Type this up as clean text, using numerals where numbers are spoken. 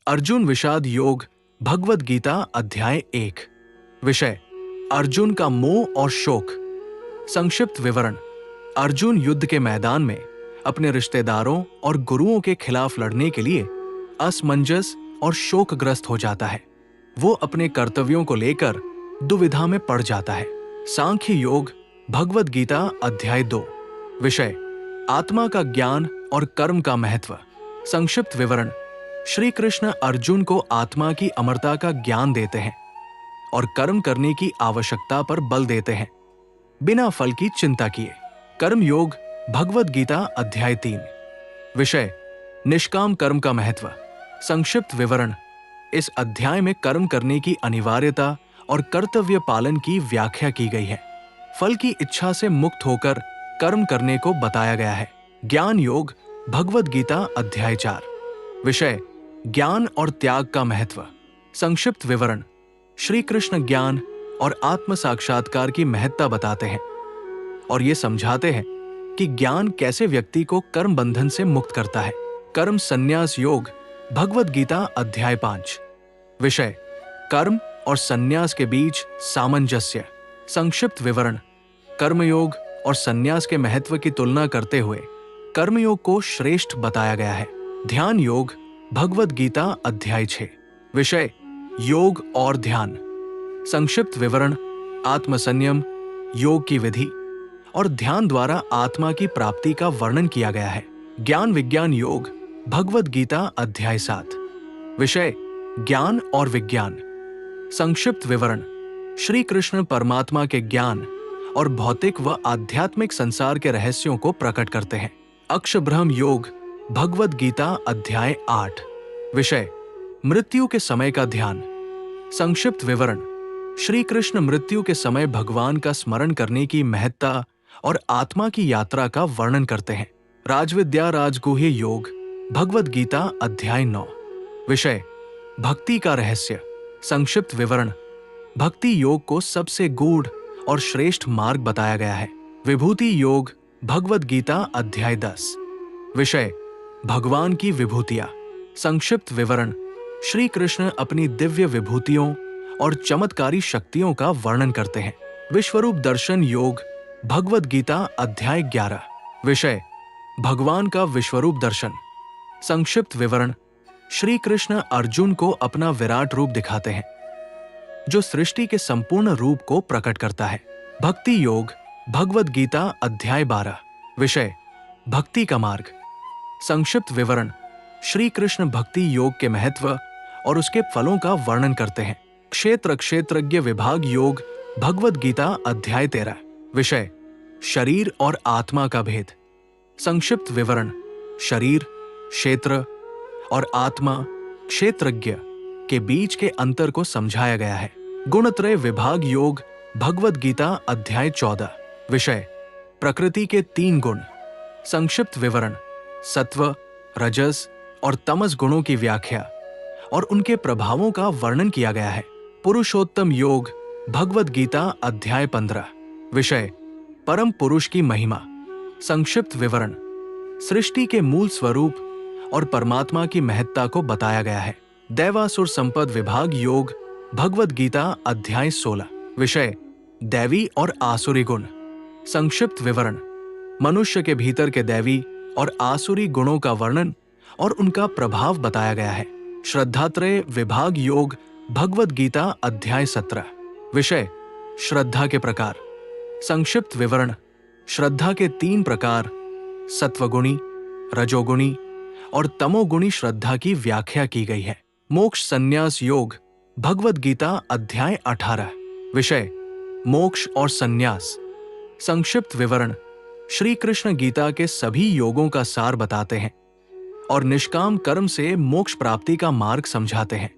अर्जुन विषाद योग, भगवद गीता अध्याय 1। विषय: अर्जुन का मोह और शोक। संक्षिप्त विवरण: अर्जुन युद्ध के मैदान में अपने रिश्तेदारों और गुरुओं के खिलाफ लड़ने के लिए असमंजस और शोकग्रस्त हो जाता है। वो अपने कर्तव्यों को लेकर दुविधा में पड़ जाता है। सांख्य योग, भगवद गीता अध्याय 2। विषय: आत्मा का ज्ञान और कर्म का महत्व। संक्षिप्त विवरण: श्री कृष्ण अर्जुन को आत्मा की अमरता का ज्ञान देते हैं और कर्म करने की आवश्यकता पर बल देते हैं, बिना फल की चिंता किए। कर्म योग, भगवद गीता अध्याय 3। विषय: निष्काम कर्म का महत्व। संक्षिप्त विवरण: इस अध्याय में कर्म करने की अनिवार्यता और कर्तव्य पालन की व्याख्या की गई है। फल की इच्छा से मुक्त होकर कर्म करने को बताया गया है। ज्ञान योग, भगवद गीता अध्याय 4। विषय: ज्ञान और त्याग का महत्व। संक्षिप्त विवरण: श्री कृष्ण ज्ञान और आत्म साक्षात्कार की महत्ता बताते हैं और ये समझाते हैं कि ज्ञान कैसे व्यक्ति को कर्म बंधन से मुक्त करता है। कर्म संन्यास योग, भगवद गीता अध्याय 5। विषय: कर्म और संन्यास के बीच सामंजस्य। संक्षिप्त विवरण: कर्मयोग और संन्यास के महत्व की तुलना करते हुए कर्मयोग को श्रेष्ठ बताया गया है। ध्यान योग, भगवद गीता अध्याय 6। विषय: योग और ध्यान। संक्षिप्त विवरण: आत्मसंयम, योग की विधि और ध्यान द्वारा आत्मा की प्राप्ति का वर्णन किया गया है। ज्ञान विज्ञान योग, भगवद गीता अध्याय 7। विषय: ज्ञान और विज्ञान। संक्षिप्त विवरण: श्री कृष्ण परमात्मा के ज्ञान और भौतिक व आध्यात्मिक संसार के रहस्यों को प्रकट करते हैं। अक्षब्रह्म योग, भगवद गीता अध्याय 8। विषय: मृत्यु के समय का ध्यान। संक्षिप्त विवरण: श्री कृष्ण मृत्यु के समय भगवान का स्मरण करने की महत्ता और आत्मा की यात्रा का वर्णन करते हैं। राजविद्या राजगुह्य योग, भगवद गीता अध्याय 9। विषय: भक्ति का रहस्य। संक्षिप्त विवरण: भक्ति योग को सबसे गूढ़ और श्रेष्ठ मार्ग बताया गया है। विभूति योग, भगवद गीता अध्याय 10। विषय: भगवान की विभूतियां। संक्षिप्त विवरण: श्री कृष्ण अपनी दिव्य विभूतियों और चमत्कारी शक्तियों का वर्णन करते हैं। विश्वरूप दर्शन योग, भगवद गीता अध्याय 11। विषय: भगवान का विश्वरूप दर्शन। संक्षिप्त विवरण: श्री कृष्ण अर्जुन को अपना विराट रूप दिखाते हैं जो सृष्टि के संपूर्ण रूप को प्रकट करता है। भक्ति योग, भगवद गीता अध्याय 12। विषय: भक्ति का मार्ग। संक्षिप्त विवरण: श्री कृष्ण भक्ति योग के महत्व और उसके फलों का वर्णन करते हैं। क्षेत्र क्षेत्रज्ञ विभाग योग, भगवद गीता अध्याय 13। विषय: शरीर और आत्मा का भेद। संक्षिप्त विवरण: शरीर, क्षेत्र और आत्मा, क्षेत्रज्ञ के बीच के अंतर को समझाया गया है। गुणत्रय विभाग योग, भगवद गीता अध्याय 14। विषय: प्रकृति के 3 गुण। संक्षिप्त विवरण: सत्व, रजस और तमस गुणों की व्याख्या और उनके प्रभावों का वर्णन किया गया है। पुरुषोत्तम योग, भगवद गीता अध्याय 15। विषय: परम पुरुष की महिमा। संक्षिप्त विवरण: सृष्टि के मूल स्वरूप और परमात्मा की महत्ता को बताया गया है। दैवासुर संपद विभाग योग, भगवद गीता अध्याय 16। विषय: दैवी और आसुरी गुण। संक्षिप्त विवरण: मनुष्य के भीतर के दैवी और आसुरी गुणों का वर्णन और उनका प्रभाव बताया गया है। श्रद्धात्रय विभाग योग, भगवद गीता अध्याय 17। विषय: श्रद्धा के प्रकार। संक्षिप्त विवरण: श्रद्धा के 3 प्रकार, सत्वगुणी, रजोगुणी और तमोगुणी श्रद्धा की व्याख्या की गई है। मोक्ष संन्यास योग, भगवद गीता अध्याय 18। विषय: मोक्ष और संन्यास। संक्षिप्त विवरण: श्री कृष्ण गीता के सभी योगों का सार बताते हैं और निष्काम कर्म से मोक्ष प्राप्ति का मार्ग समझाते हैं।